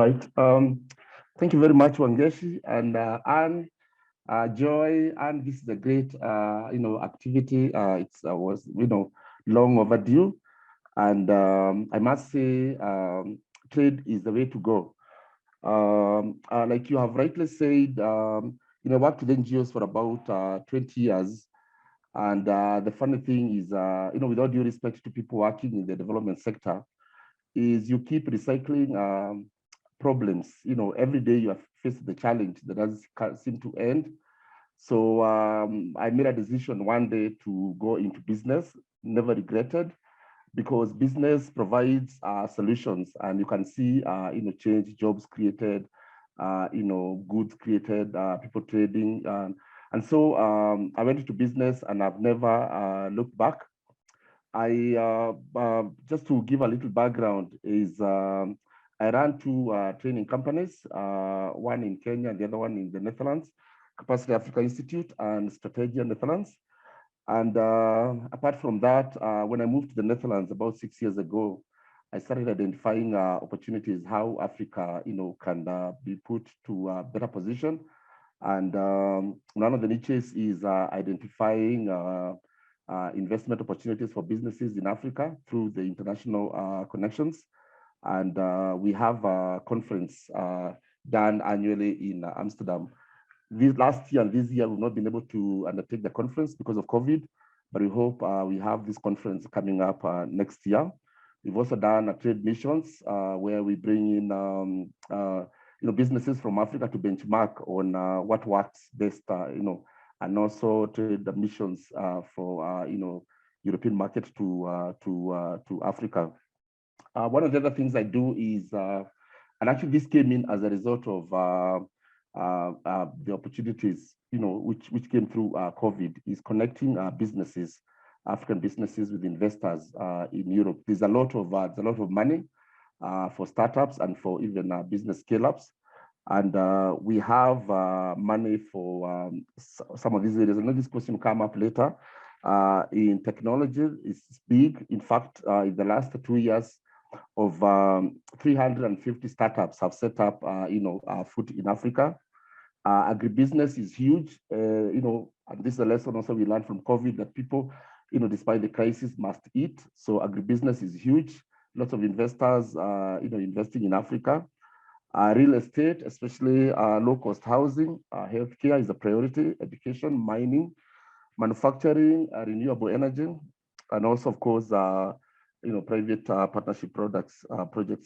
right. Thank you very much, Wangeshi and Anne, Joy. And this is a great, activity. It's was long overdue, and I must say, trade is the way to go. Like you have rightly said, worked with NGOs for about 20 years. And the funny thing is, with all due respect to people working in the development sector, is you keep recycling problems. Every day you are faced with the challenge that doesn't seem to end. So I made a decision one day to go into business, never regretted, because business provides solutions, and you can see, change, jobs created, goods created, people trading. And so I went into business and I've never looked back. I just to give a little background is I ran two training companies, one in Kenya and the other one in the Netherlands, Capacity Africa Institute and Strategia Netherlands. And apart from that, when I moved to the Netherlands about 6 years ago, I started identifying opportunities how Africa, can be put to a better position. And one of the niches is identifying investment opportunities for businesses in Africa through the international connections. And we have a conference done annually in Amsterdam. This last year and this year, we've not been able to undertake the conference because of COVID, but we hope we have this conference coming up next year. We've also done trade missions where we bring in businesses from Africa to benchmark on what works best, and also trade the missions for European market to Africa. One of the other things I do is, and actually this came in as a result of the opportunities, which came through COVID, is connecting businesses, African businesses, with investors in Europe. There's a lot of money for startups and for even business scale-ups. And we have money for some of these areas. I know this question will come up later. In technology, it's big. In fact, in the last 2 years, of 350 startups have set up, foot in Africa. Agribusiness is huge, and this is a lesson also we learned from COVID, that people, despite the crisis, must eat. So agribusiness is huge. Lots of investors, investing in Africa. Real estate, especially low-cost housing, healthcare is a priority, education, mining, manufacturing, renewable energy, and also, of course, private partnership projects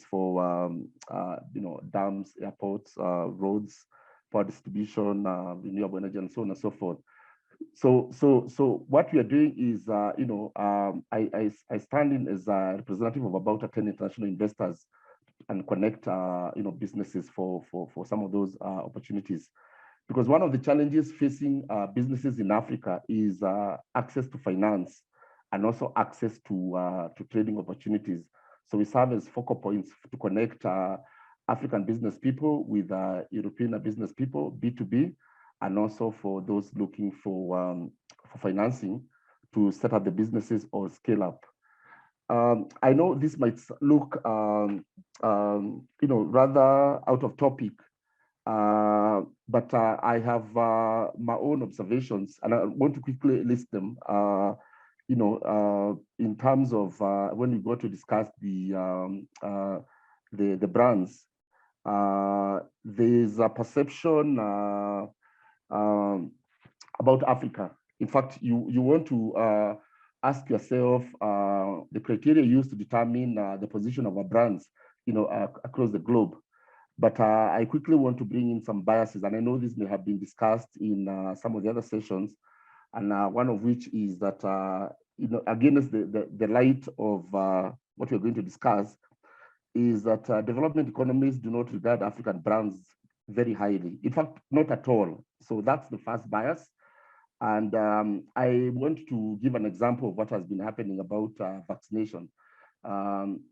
for, dams, airports, roads, power distribution, renewable energy, and so on and so forth. So what we are doing is, I stand in as a representative of about 10 international investors and connect, businesses for some of those opportunities. Because one of the challenges facing businesses in Africa is access to finance and also access to trading opportunities. So we serve as focal points to connect African business people with European business people, B2B, and also for those looking for financing to set up the businesses or scale up. I know this might look, rather out of topic, but I have my own observations, and I want to quickly list them. In terms of when we go to discuss the brands, there's a perception about Africa. In fact, you want to ask yourself the criteria used to determine the position of our brands, across the globe. But I quickly want to bring in some biases, and I know this may have been discussed in some of the other sessions, and one of which is that, against the light of what we're going to discuss, is that development economies do not regard African brands very highly. In fact, not at all. So that's the first bias. And I want to give an example of what has been happening about vaccination.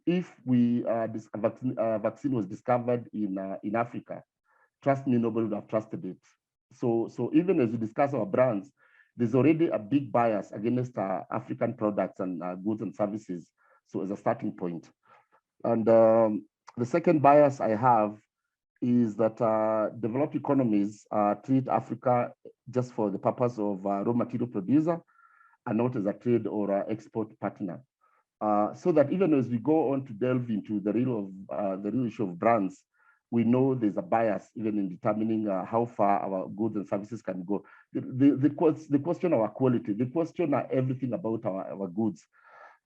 If vaccine was discovered in Africa, trust me, nobody would have trusted it. So even as we discuss our brands, there's already a big bias against African products and goods and services. So as a starting point. And the second bias I have is that developed economies treat Africa just for the purpose of raw material producer and not as a trade or export partner. So that even as we go on to delve into the real issue of brands, we know there's a bias even in determining how far our goods and services can go. The question our quality, the question everything about our goods.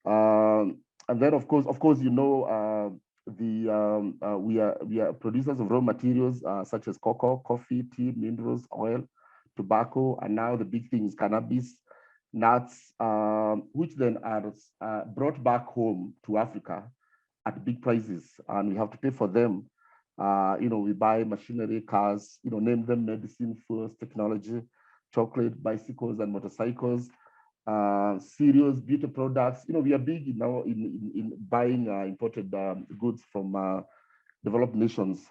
And then of course, you know, we are producers of raw materials such as cocoa, coffee, tea, minerals, oil, tobacco, and now the big thing is cannabis, nuts, which then are brought back home to Africa at big prices, and we have to pay for them. You know, we buy machinery, cars, you know, name them medicine, fuels, technology, chocolate, bicycles, and motorcycles, cereals, beauty products. You know, we are big now in buying imported goods from developed nations.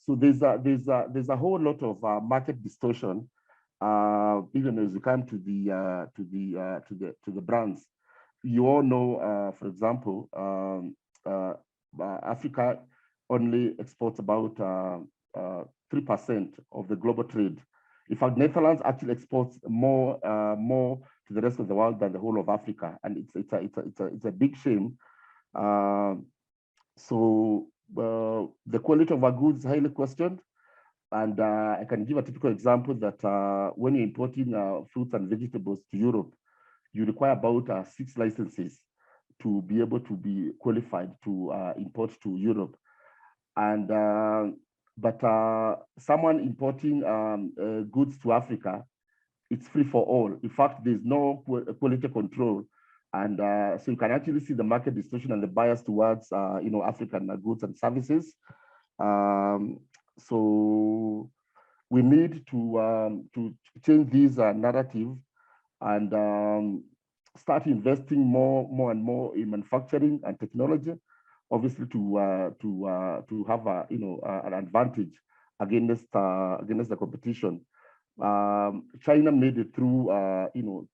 So there's a whole lot of market distortion, even as we come to the brands. You all know, for example, Africa only exports about 3% of the global trade. In fact, Netherlands actually exports more to the rest of the world than the whole of Africa, and it's a big shame. So the quality of our goods is highly questioned. And I can give a typical example that when you're importing fruits and vegetables to Europe, you require about 6 licenses to be able to be qualified to import to Europe. And but someone importing goods to Africa, it's free for all. In fact, there's no quality control. And so you can actually see the market distortion and the bias towards you know, African goods and services. So we need to change this narrative and start investing more and more in manufacturing and technology, obviously to have a, you know, an advantage against the competition. China made it through you know,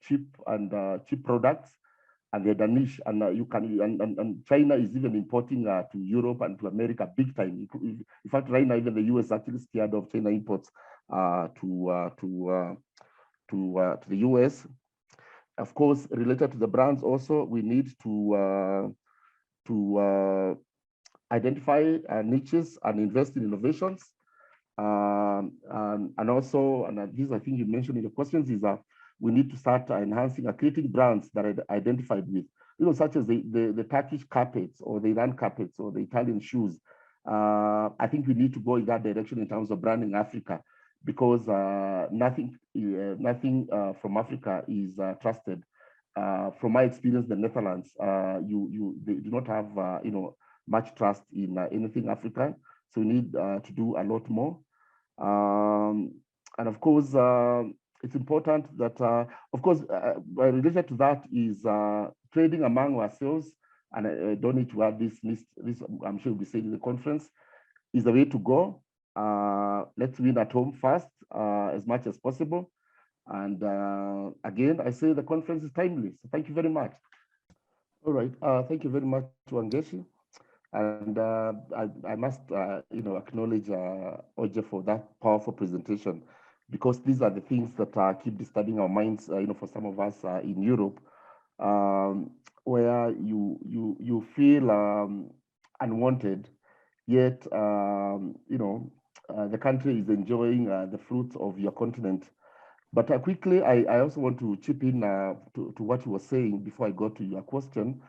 cheap products, and they're the niche, and you can and China is even importing to Europe and to America big time. In fact, right now even the US is actually scared of China imports to the US. Of course, related to the brands, also we need to identify niches and invest in innovations. And also, and this I think you mentioned in your questions, is that we need to start enhancing or creating brands that are identified with, you know, such as the Turkish carpets or the Iran carpets or the Italian shoes. I think we need to go in that direction in terms of branding Africa, because nothing from Africa is trusted. From my experience, the Netherlands, they do not have you know, much trust in anything African. So we need to do a lot more. And of course, it's important that, of course, related to that is trading among ourselves. And I don't need to add this, I'm sure we'll be saying in the conference, is the way to go. Let's win at home first, as much as possible. And again, I say the conference is timely. So thank you very much. All right. Thank you very much, Wangeshi. And I must, you know, acknowledge Oje for that powerful presentation, because these are the things that keep disturbing our minds, you know, for some of us in Europe, where you feel unwanted, yet, you know, the country is enjoying the fruits of your continent. But quickly, I also want to chip in to what you were saying before I go to your question.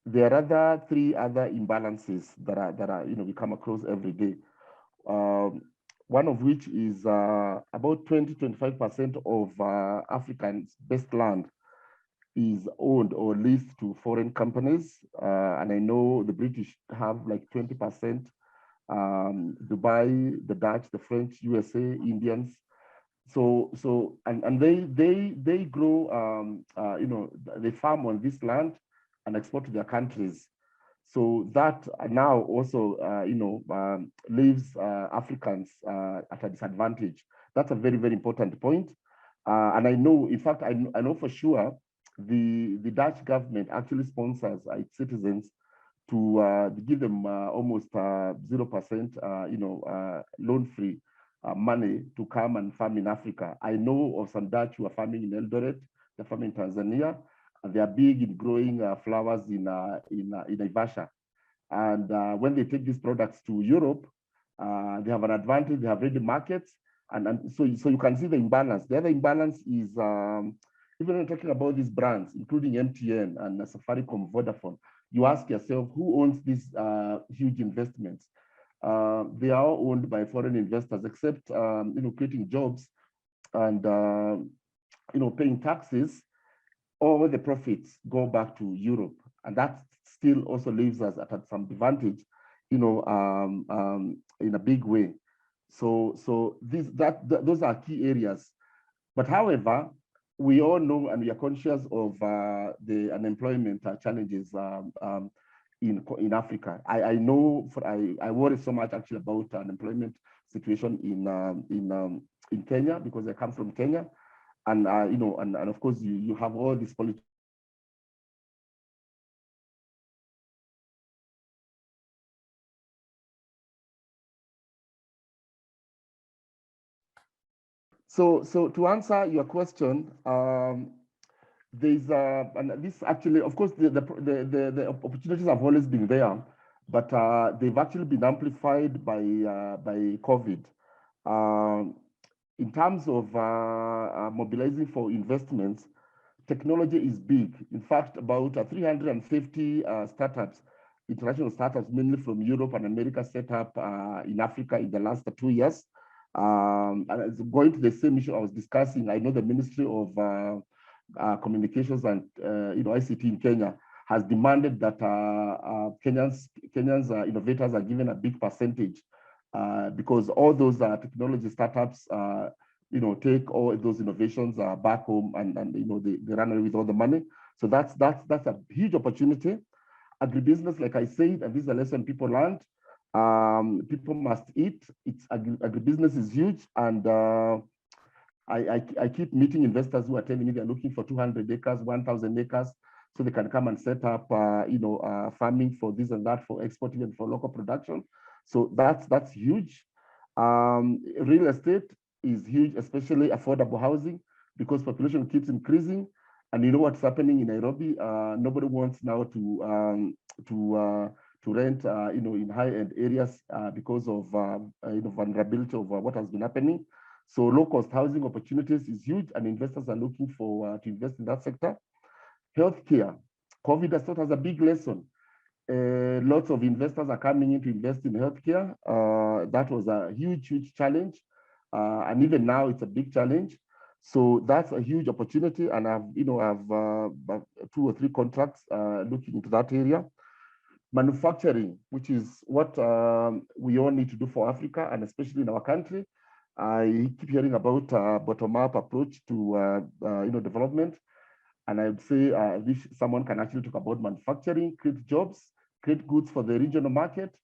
There are three other imbalances that are you know, we come across every day. One of which is about 20-25% of Africans' best land is owned or leased to foreign companies, and I know the British have like 20%. Dubai, the Dutch, the French, USA, Indians. So and they grow, you know, they farm on this land and export to their countries. So that now also, you know, leaves Africans at a disadvantage. That's a very, very important point. And I know, in fact, I know for sure the Dutch government actually sponsors its citizens to give them almost 0%, loan-free money to come and farm in Africa. I know of some Dutch who are farming in Eldoret, they're farming in Tanzania, and they are big in growing flowers in Naivasha. And when they take these products to Europe, they have an advantage, they have ready markets, and so you can see the imbalance. The other imbalance is, even when talking about these brands, including MTN and Safaricom, Vodafone, you ask yourself, who owns these huge investments? They are all owned by foreign investors, except creating jobs and paying taxes. All the profits go back to Europe, and that still also leaves us at some advantage, in a big way. So those are key areas. But however, we all know and we are conscious of the unemployment challenges in Africa. I know I worry so much actually about unemployment situation in Kenya, because I come from Kenya, and and of course you have all these politics. So to answer your question, there's and this actually, of course, the opportunities have always been there, but they've actually been amplified by COVID. In terms of mobilizing for investments, technology is big. In fact, about 350 startups, international startups, mainly from Europe and America, set up in Africa in the last 2 years. And going to the same issue I was discussing, I know the Ministry of Communications and ICT in Kenya has demanded that Kenyans innovators are given a big percentage, because all those technology startups take all those innovations back home, and they run away with all the money. So that's a huge opportunity. Agribusiness, like I said, and this is a lesson people learned. People must eat. Agribusiness is huge, and I keep meeting investors who are telling me they're looking for 200 acres, 1,000 acres, so they can come and set up, farming for this and that, for exporting and for local production. So that's huge. Real estate is huge, especially affordable housing, because population keeps increasing. And you know what's happening in Nairobi? Nobody wants now to rent, in high-end areas because of vulnerability of what has been happening. So low-cost housing opportunities is huge, and investors are looking for to invest in that sector. Healthcare, COVID has taught us a big lesson. Lots of investors are coming in to invest in healthcare. That was a huge challenge, and even now it's a big challenge. So that's a huge opportunity, and I've 2 or 3 contracts looking into that area. Manufacturing, which is what we all need to do for Africa, and especially in our country. I keep hearing about bottom-up approach to development, and I would say if someone can actually talk about manufacturing, create jobs, create goods for the regional market,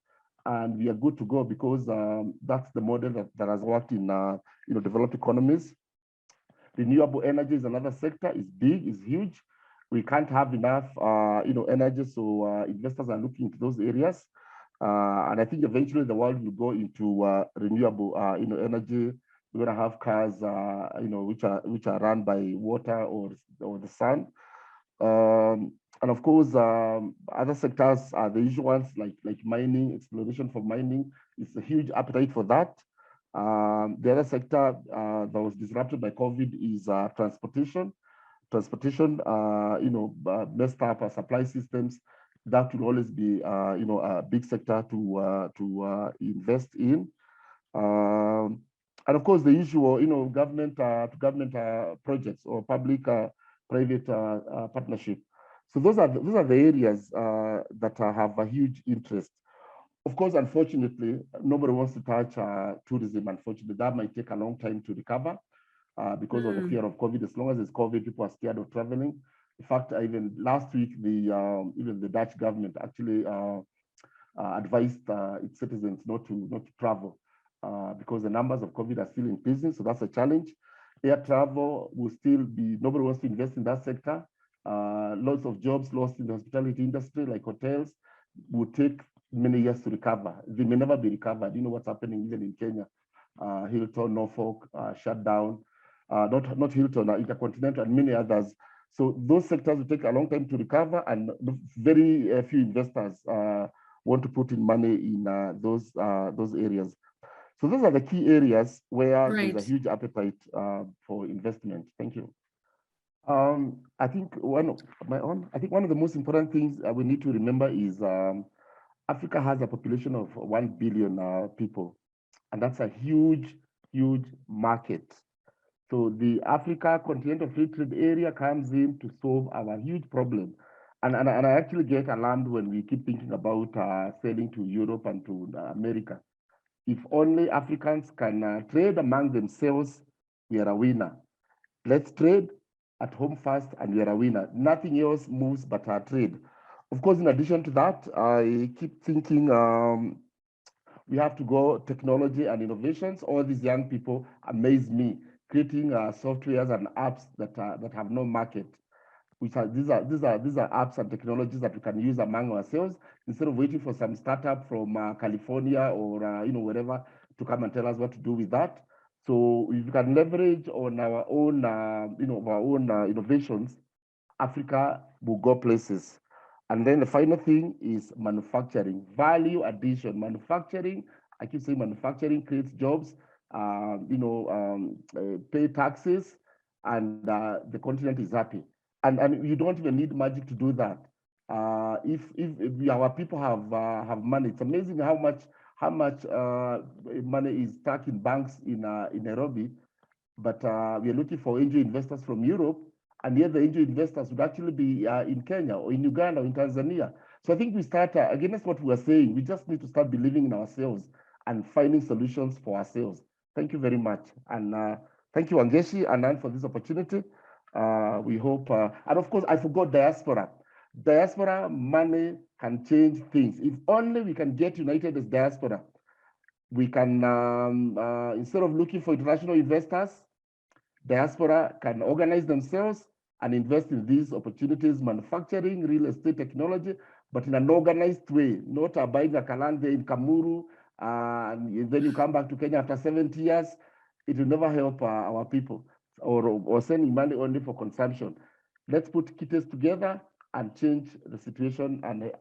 and we are good to go, because that's the model that has worked in developed economies. Renewable energy is another sector. It's big, it's huge. We can't have enough energy, so investors are looking into those areas. And I think eventually the world will go into renewable energy. We're going to have cars which are run by water or the sun. And of course, other sectors are the usual ones, like mining, exploration for mining. It's a huge appetite for that. The other sector that was disrupted by COVID is transportation. Transportation, messed up our supply systems. That will always be, a big sector to invest in. And of course, the usual, government to government projects or public-private partnership. So those are the areas that have a huge interest. Of course, unfortunately, nobody wants to touch tourism. Unfortunately, that might take a long time to recover because of the fear of COVID. As long as it's COVID, people are scared of traveling. In fact, even last week, even the Dutch government actually advised its citizens not to travel because the numbers of COVID are still increasing. So that's a challenge. Air travel will still be, nobody wants to invest in that sector. Lots of jobs lost in the hospitality industry, like hotels. will take many years to recover. They may never be recovered. You know what's happening even in Kenya. Hilton, Norfolk shut down. Not Hilton, Intercontinental, and many others. So those sectors will take a long time to recover, and very few investors want to put in money in those areas. So those are the key areas where there's a huge appetite for investment. Thank you. I think one of the most important things we need to remember is Africa has a population of 1 billion people, and that's a huge, huge market. So the Africa Continental Free Trade Area comes in to solve our huge problem. And I actually get alarmed when we keep thinking about selling to Europe and to America. If only Africans can trade among themselves, we are a winner. Let's trade at home first, and we are a winner. Nothing else moves but our trade. Of course, in addition to that, I keep thinking we have to go technology and innovations. All these young people amaze me, creating softwares and apps that have no market. These are apps and technologies that we can use among ourselves instead of waiting for some startup from California or wherever to come and tell us what to do with that. So if we can leverage on our own innovations, Africa will go places. And then the final thing is manufacturing, value addition. Manufacturing, I keep saying manufacturing creates jobs, pay taxes, and the continent is happy. And you don't even need magic to do that. If our people have money, it's amazing how much money is stuck in banks in Nairobi, but we are looking for angel investors from Europe, and yet the angel investors would actually be in Kenya or in Uganda or in Tanzania. So I think we start, against what we are saying, we just need to start believing in ourselves and finding solutions for ourselves. Thank you very much. And thank you, Wangeshi and Ann, for this opportunity. We hope, and of course, I forgot diaspora. Diaspora money can change things. If only we can get united as diaspora, we can, instead of looking for international investors, diaspora can organize themselves and invest in these opportunities, manufacturing, real estate, technology, but in an organized way, not buying a kalande in Kamuru, and then you come back to Kenya after 70 years. It will never help our people, or sending money only for consumption. Let's put kites together and change the situation and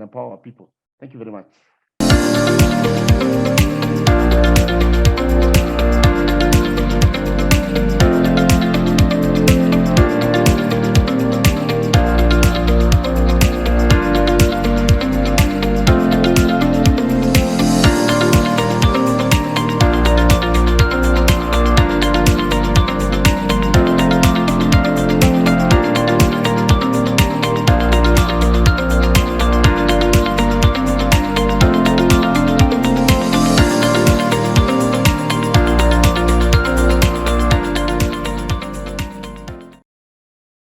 empower our people. Thank you very much.